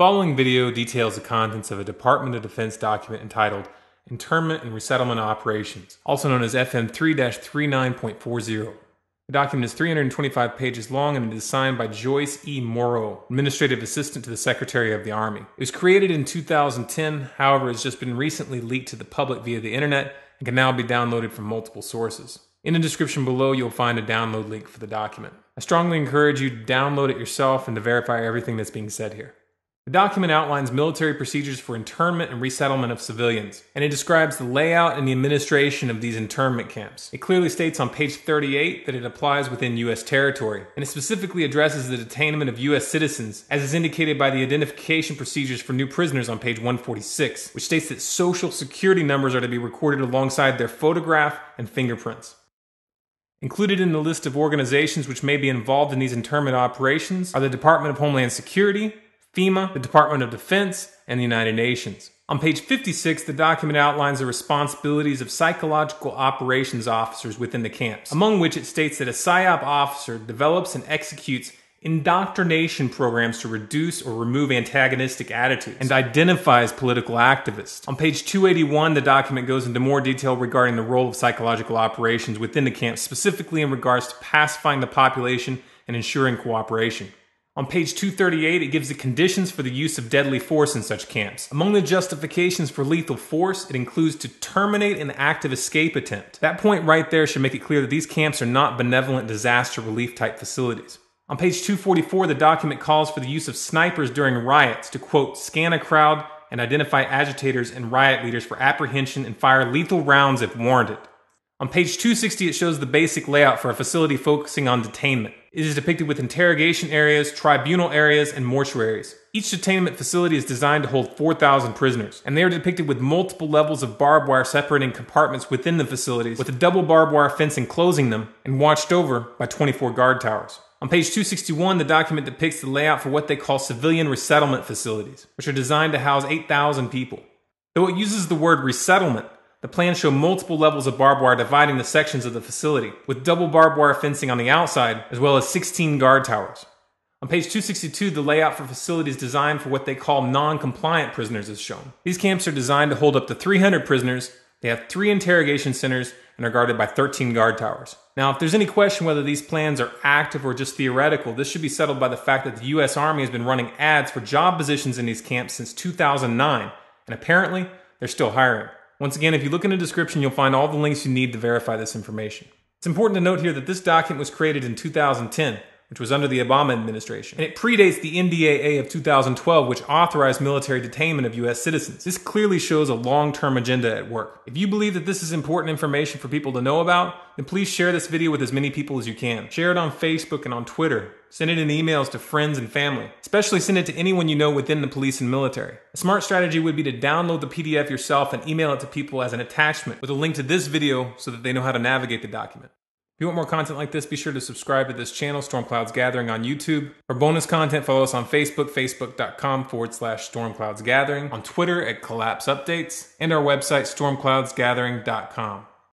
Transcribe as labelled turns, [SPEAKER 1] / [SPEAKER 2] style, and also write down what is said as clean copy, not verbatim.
[SPEAKER 1] following video details the contents of a Department of Defense document entitled Internment and Resettlement Operations, also known as FM 3-39.40. The document is 325 pages long and it is signed by Joyce E. Morrow, Administrative Assistant to the Secretary of the Army. It was created in 2010, however, it has just been recently leaked to the public via the internet and can now be downloaded from multiple sources. In the description below, you'll find a download link for the document. I strongly encourage you to download it yourself and to verify everything that's being said here. The document outlines military procedures for internment and resettlement of civilians, and it describes the layout and the administration of these internment camps. It clearly states on page 38 that it applies within U.S. territory, and it specifically addresses the detainment of U.S. citizens, as is indicated by the identification procedures for new prisoners on page 146, which states that social security numbers are to be recorded alongside their photograph and fingerprints. Included in the list of organizations which may be involved in these internment operations are the Department of Homeland Security, FEMA, the Department of Defense, and the United Nations. On page 56, the document outlines the responsibilities of psychological operations officers within the camps, among which it states that a PSYOP officer develops and executes indoctrination programs to reduce or remove antagonistic attitudes and identifies political activists. On page 281, the document goes into more detail regarding the role of psychological operations within the camps, specifically in regards to pacifying the population and ensuring cooperation. On page 238, it gives the conditions for the use of deadly force in such camps. Among the justifications for lethal force, it includes to terminate an active escape attempt. That point right there should make it clear that these camps are not benevolent disaster relief type facilities. On page 244, the document calls for the use of snipers during riots to, quote, scan a crowd and identify agitators and riot leaders for apprehension and fire lethal rounds if warranted. On page 260, it shows the basic layout for a facility focusing on detainment. It is depicted with interrogation areas, tribunal areas, and mortuaries. Each detainment facility is designed to hold 4,000 prisoners, and they are depicted with multiple levels of barbed wire separating compartments within the facilities, with a double barbed wire fence enclosing them, and watched over by 24 guard towers. On page 261, the document depicts the layout for what they call civilian resettlement facilities, which are designed to house 8,000 people. Though it uses the word resettlement, the plans show multiple levels of barbed wire dividing the sections of the facility, with double barbed wire fencing on the outside, as well as 16 guard towers. On page 262, the layout for facilities designed for what they call non-compliant prisoners is shown. These camps are designed to hold up to 300 prisoners, they have 3 interrogation centers, and are guarded by 13 guard towers. Now, if there's any question whether these plans are active or just theoretical, this should be settled by the fact that the U.S. Army has been running ads for job positions in these camps since 2009, and apparently, they're still hiring. Once again, if you look in the description, you'll find all the links you need to verify this information. It's important to note here that this document was created in 2010, which was under the Obama administration, and it predates the NDAA of 2012, which authorized military detainment of U.S. citizens. This clearly shows a long-term agenda at work. If you believe that this is important information for people to know about, then please share this video with as many people as you can. Share it on Facebook and on Twitter. Send it in emails to friends and family. Especially send it to anyone you know within the police and military. A smart strategy would be to download the PDF yourself and email it to people as an attachment with a link to this video so that they know how to navigate the document. If you want more content like this, be sure to subscribe to this channel, Storm Clouds Gathering on YouTube. For bonus content, follow us on Facebook, facebook.com/Storm Clouds Gathering, on Twitter at Collapse Updates, and our website, stormcloudsgathering.com.